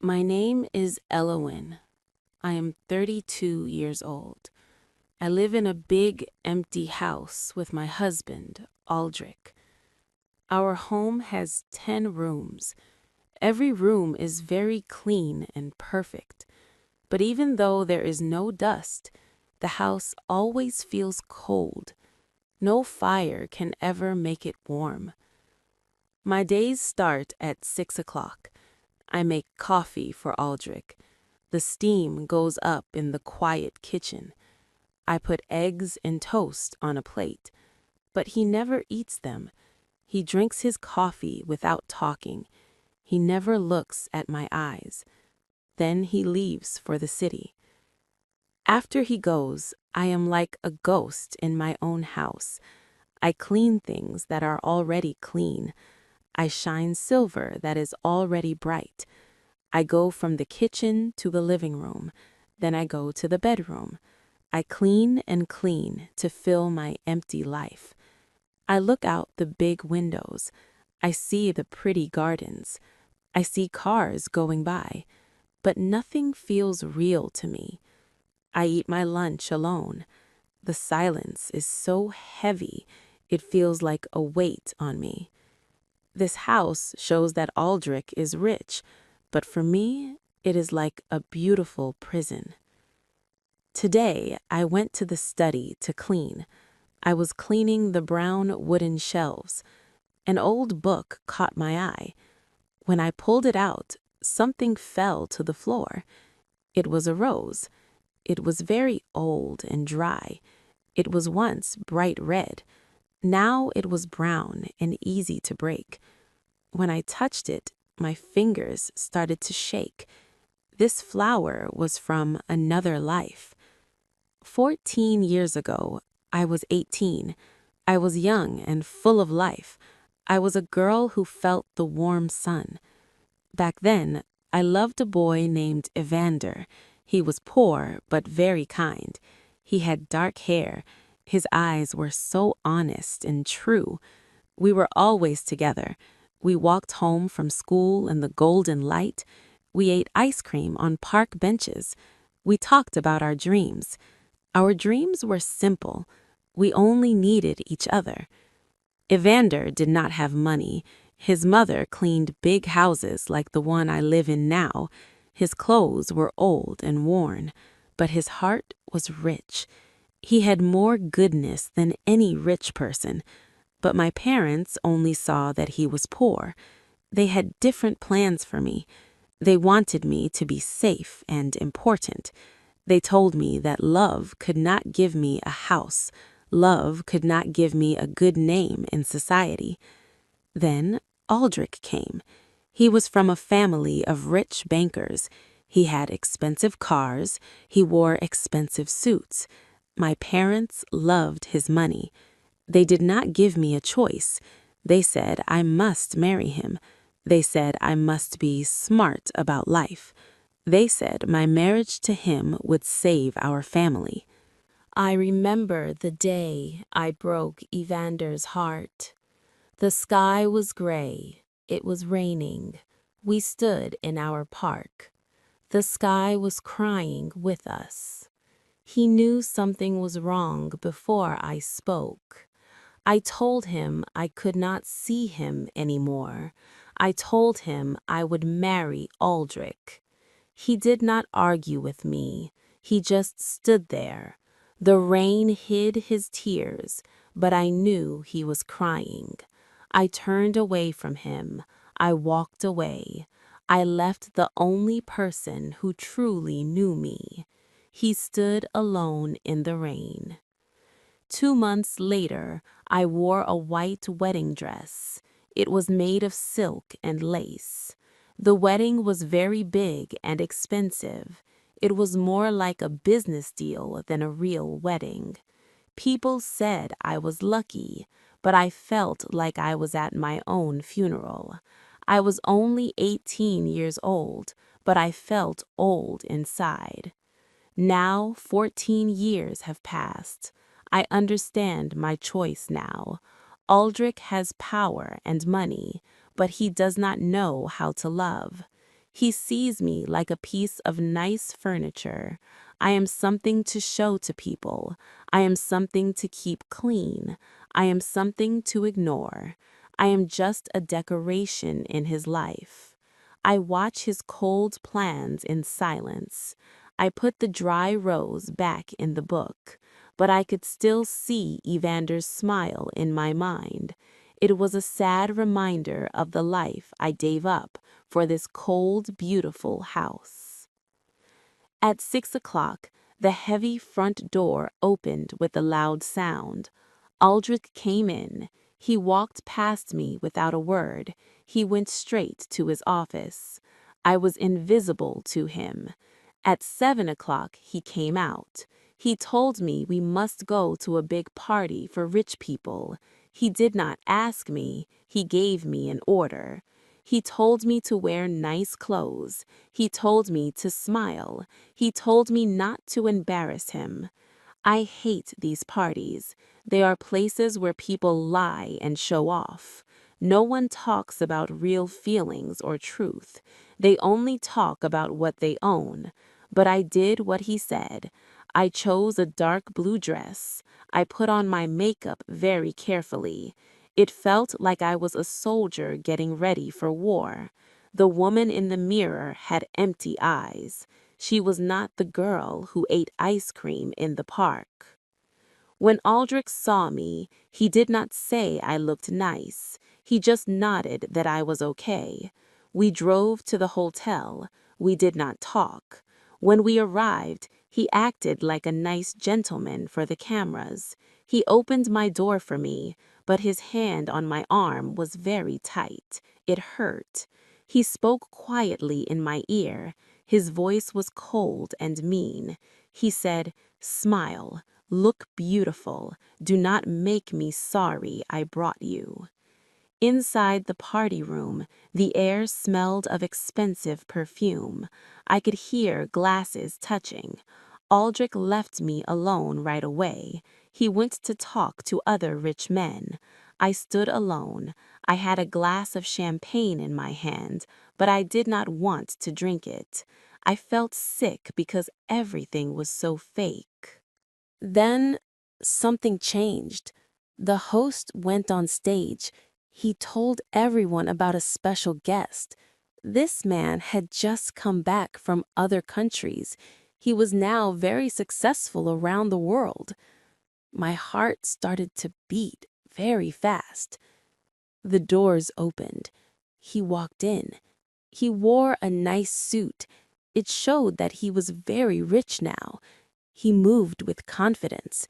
My name is Elowin. I am 32 years old. I live in a big, empty house with my husband, Aldrich. Our home has 10 rooms. Every room is very clean and perfect. But even though there is no dust, the house always feels cold. No fire can ever make it warm. My days start at 6 o'clock. I make coffee for Aldrich. The steam goes up in the quiet kitchen. I put eggs and toast on a plate, but he never eats them. He drinks his coffee without talking. He never looks at my eyes. Then he leaves for the city. After he goes, I am like a ghost in my own house. I clean things that are already clean. I shine silver that is already bright. I go from the kitchen to the living room. Then I go to the bedroom. I clean and clean to fill my empty life. I look out the big windows. I see the pretty gardens. I see cars going by, but nothing feels real to me. I eat my lunch alone. The silence is so heavy, it feels like a weight on me. This house shows that Aldrich is rich, but for me, it is like a beautiful prison. Today, I went to the study to clean. I was cleaning the brown wooden shelves. An old book caught my eye. When I pulled it out, something fell to the floor. It was a rose. It was very old and dry. It was once bright red. Now it was brown and easy to break. When I touched it, my fingers started to shake. This flower was from another life. 14 years ago, I was 18. I was young and full of life. I was a girl who felt the warm sun. Back then, I loved a boy named Evander. He was poor, but very kind. He had dark hair. His eyes were so honest and true. We were always together. We walked home from school in the golden light. We ate ice cream on park benches. We talked about our dreams. Our dreams were simple. We only needed each other. Evander did not have money. His mother cleaned big houses like the one I live in now. His clothes were old and worn, but his heart was rich. He had more goodness than any rich person. But my parents only saw that he was poor. They had different plans for me. They wanted me to be safe and important. They told me that love could not give me a house. Love could not give me a good name in society. Then Aldrich came. He was from a family of rich bankers. He had expensive cars. He wore expensive suits. My parents loved his money. They did not give me a choice. They said I must marry him. They said I must be smart about life. They said my marriage to him would save our family. I remember the day I broke Evander's heart. The sky was gray. It was raining. We stood in our park. The sky was crying with us. He knew something was wrong before I spoke. I told him I could not see him anymore. I told him I would marry Aldrich. He did not argue with me. He just stood there. The rain hid his tears, but I knew he was crying. I turned away from him. I walked away. I left the only person who truly knew me. He stood alone in the rain. 2 months later, I wore a white wedding dress. It was made of silk and lace. The wedding was very big and expensive. It was more like a business deal than a real wedding. People said I was lucky, but I felt like I was at my own funeral. I was only 18 years old, but I felt old inside. Now 14 years have passed. I understand my choice now. Aldrich has power and money, but he does not know how to love. He sees me like a piece of nice furniture. I am something to show to people. I am something to keep clean. I am something to ignore. I am just a decoration in his life. I watch his cold plans in silence. I put the dry rose back in the book, but I could still see Evander's smile in my mind. It was a sad reminder of the life I gave up for this cold, beautiful house. At 6 o'clock, the heavy front door opened with a loud sound. Aldrich came in. He walked past me without a word. He went straight to his office. I was invisible to him. At 7 o'clock, he came out. He told me we must go to a big party for rich people. He did not ask me, he gave me an order. He told me to wear nice clothes. He told me to smile. He told me not to embarrass him. I hate these parties. They are places where people lie and show off. No one talks about real feelings or truth. They only talk about what they own. But I did what he said. I chose a dark blue dress. I put on my makeup very carefully. It felt like I was a soldier getting ready for war. The woman in the mirror had empty eyes. She was not the girl who ate ice cream in the park. When Aldrich saw me, he did not say I looked nice. He just nodded that I was okay. We drove to the hotel. We did not talk. When we arrived, he acted like a nice gentleman for the cameras. He opened my door for me, but his hand on my arm was very tight. It hurt. He spoke quietly in my ear. His voice was cold and mean. He said, "Smile. Look beautiful. Do not make me sorry I brought you." Inside the party room, the air smelled of expensive perfume. I could hear glasses touching. Aldrich left me alone right away. He went to talk to other rich men. I stood alone. I had a glass of champagne in my hand, but I did not want to drink it. I felt sick because everything was so fake. Then something changed. The host went on stage. He told everyone about a special guest. This man had just come back from other countries. He was now very successful around the world. My heart started to beat very fast. The doors opened. He walked in. He wore a nice suit. It showed that he was very rich now. He moved with confidence.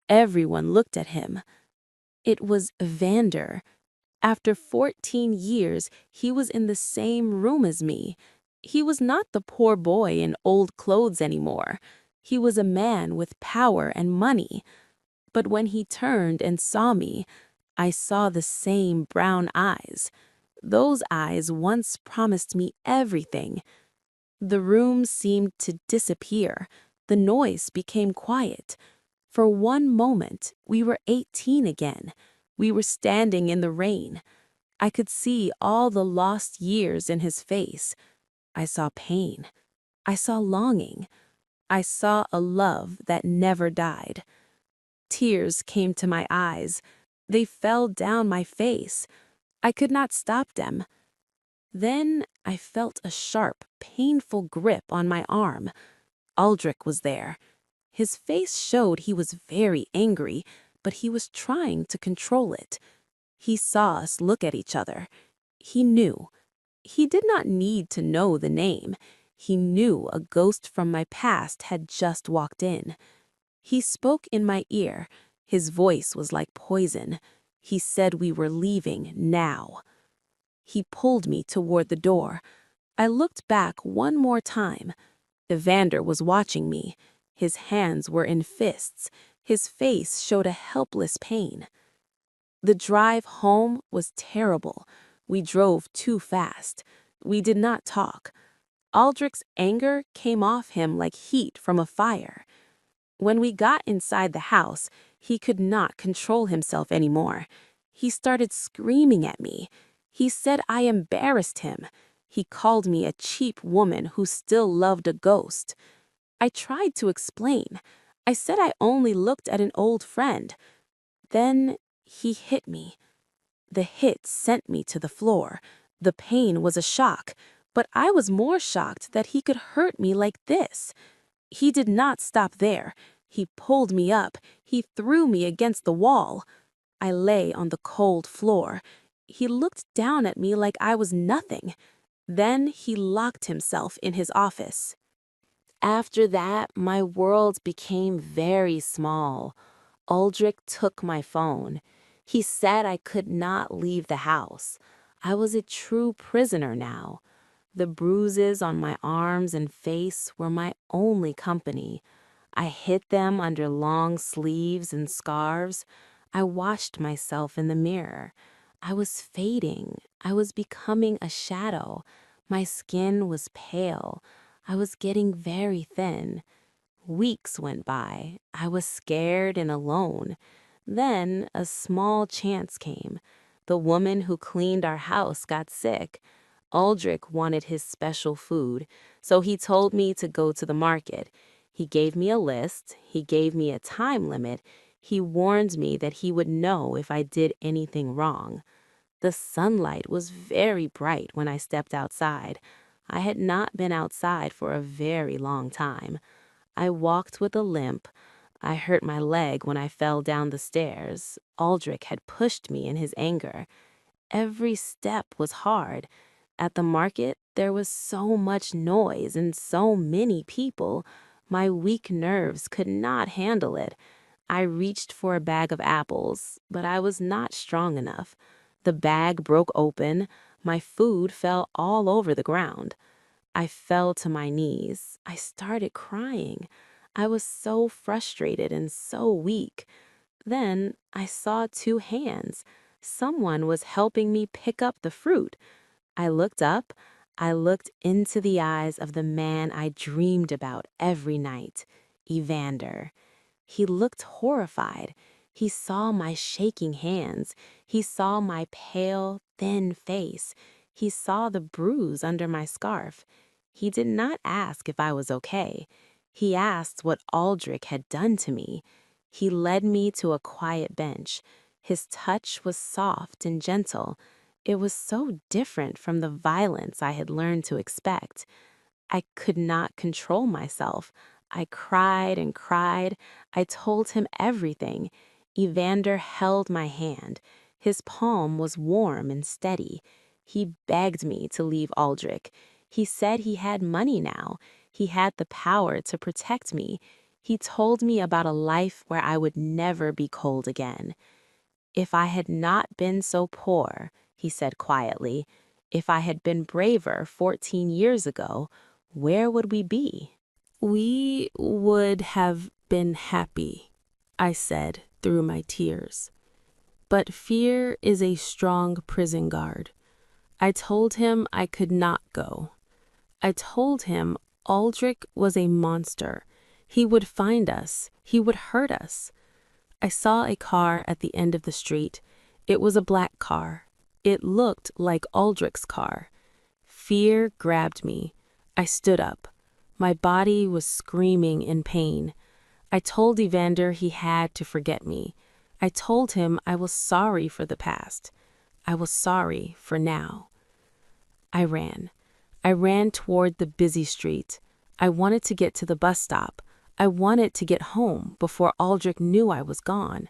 Everyone looked at him. It was Vander. After 14 years, he was in the same room as me. He was not the poor boy in old clothes anymore. He was a man with power and money. But when he turned and saw me, I saw the same brown eyes. Those eyes once promised me everything. The room seemed to disappear. The noise became quiet. For one moment, we were 18 again. We were standing in the rain. I could see all the lost years in his face. I saw pain. I saw longing. I saw a love that never died. Tears came to my eyes. They fell down my face. I could not stop them. Then I felt a sharp, painful grip on my arm. Aldrich was there. His face showed he was very angry, but he was trying to control it. He saw us look at each other. He knew. He did not need to know the name. He knew a ghost from my past had just walked in. He spoke in my ear. His voice was like poison. He said we were leaving now. He pulled me toward the door. I looked back one more time. Evander was watching me. His hands were in fists. His face showed a helpless pain. The drive home was terrible. We drove too fast. We did not talk. Aldrich's anger came off him like heat from a fire. When we got inside the house, he could not control himself anymore. He started screaming at me. He said I embarrassed him. He called me a cheap woman who still loved a ghost. I tried to explain. I said I only looked at an old friend. Then he hit me. The hit sent me to the floor. The pain was a shock, but I was more shocked that he could hurt me like this. He did not stop there. He pulled me up. He threw me against the wall. I lay on the cold floor. He looked down at me like I was nothing. Then he locked himself in his office. After that, my world became very small. Aldrich took my phone. He said I could not leave the house. I was a true prisoner now. The bruises on my arms and face were my only company. I hid them under long sleeves and scarves. I watched myself in the mirror. I was fading. I was becoming a shadow. My skin was pale. I was getting very thin. Weeks went by. I was scared and alone. Then a small chance came. The woman who cleaned our house got sick. Aldrich wanted his special food, so he told me to go to the market. He gave me a list. He gave me a time limit. He warned me that he would know if I did anything wrong. The sunlight was very bright when I stepped outside. I had not been outside for a very long time. I walked with a limp. I hurt my leg when I fell down the stairs. Aldrich had pushed me in his anger. Every step was hard. At the market, there was so much noise and so many people. My weak nerves could not handle it. I reached for a bag of apples, but I was not strong enough. The bag broke open. My food fell all over the ground. I fell to my knees. I started crying. I was so frustrated and so weak. Then I saw two hands. Someone was helping me pick up the fruit. I looked up. I looked into the eyes of the man I dreamed about every night, Evander. He looked horrified. He saw my shaking hands. He saw my pale, thin face. He saw the bruise under my scarf. He did not ask if I was okay. He asked what Aldrich had done to me. He led me to a quiet bench. His touch was soft and gentle. It was so different from the violence I had learned to expect. I could not control myself. I cried and cried. I told him everything. Evander held my hand. His palm was warm and steady. He begged me to leave Aldrich. He said he had money now. He had the power to protect me. He told me about a life where I would never be cold again. If I had not been so poor, he said quietly, if I had been braver 14 years ago, where would we be? We would have been happy, I said through my tears. But fear is a strong prison guard. I told him I could not go. I told him Aldrich was a monster. He would find us. He would hurt us. I saw a car at the end of the street. It was a black car. It looked like Aldrich's car. Fear grabbed me. I stood up. My body was screaming in pain. I told Evander he had to forget me. I told him I was sorry for the past. I was sorry for now. I ran. I ran toward the busy street. I wanted to get to the bus stop. I wanted to get home before Aldrich knew I was gone.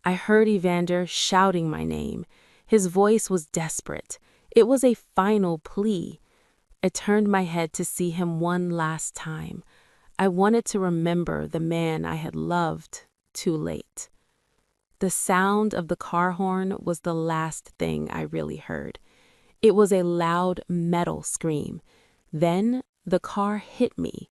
I heard Evander shouting my name. His voice was desperate. It was a final plea. I turned my head to see him one last time. I wanted to remember the man I had loved too late. The sound of the car horn was the last thing I really heard. It was a loud metal scream. Then the car hit me.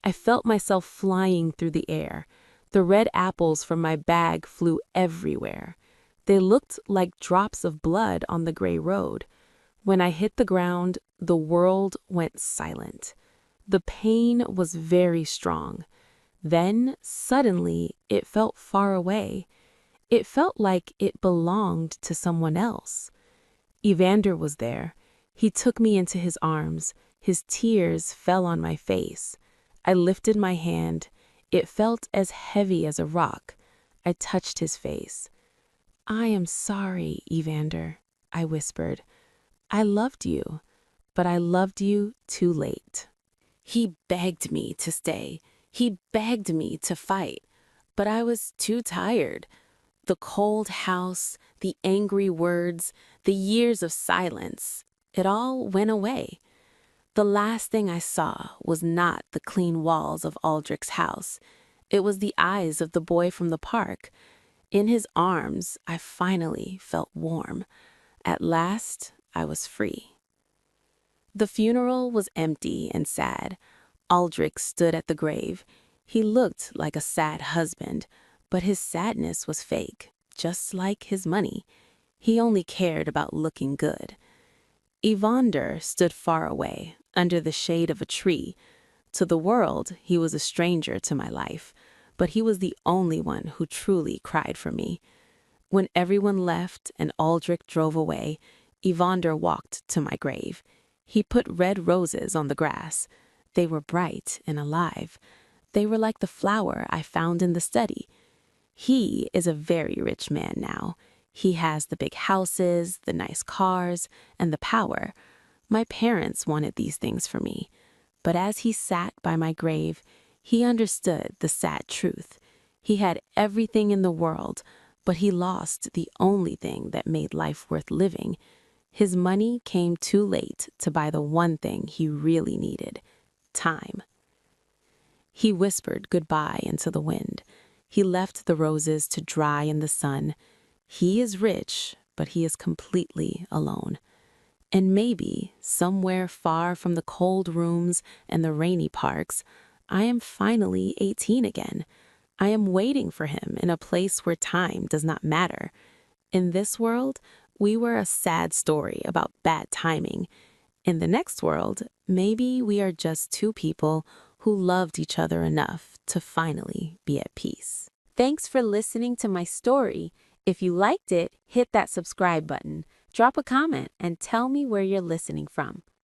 I felt myself flying through the air. The red apples from my bag flew everywhere. They looked like drops of blood on the gray road. When I hit the ground, the world went silent. The pain was very strong. Then, suddenly, it felt far away. It felt like it belonged to someone else. Evander was there. He took me into his arms. His tears fell on my face. I lifted my hand. It felt as heavy as a rock. I touched his face. "I am sorry, Evander," I whispered. "I loved you, but I loved you too late." He begged me to stay. He begged me to fight, but I was too tired. The cold house, the angry words, the years of silence, it all went away. The last thing I saw was not the clean walls of Aldrich's house. It was the eyes of the boy from the park. In his arms, I finally felt warm. At last, I was free. The funeral was empty and sad. Aldrich stood at the grave. He looked like a sad husband, but his sadness was fake, just like his money. He only cared about looking good. Evander stood far away, under the shade of a tree. To the world, he was a stranger to my life, but he was the only one who truly cried for me. When everyone left and Aldrich drove away, Evander walked to my grave. He put red roses on the grass. They were bright and alive. They were like the flower I found in the study. He is a very rich man now. He has the big houses, the nice cars, and the power. My parents wanted these things for me. But as he sat by my grave, he understood the sad truth. He had everything in the world, but he lost the only thing that made life worth living. His money came too late to buy the one thing he really needed: time. He whispered goodbye into the wind. He left the roses to dry in the sun. He is rich, but he is completely alone. And maybe, somewhere far from the cold rooms and the rainy parks, I am finally 18 again. I am waiting for him in a place where time does not matter. In this world, we were a sad story about bad timing. In the next world, maybe we are just two people who loved each other enough to finally be at peace. Thanks for listening to my story. If you liked it, hit that subscribe button, drop a comment, and tell me where you're listening from.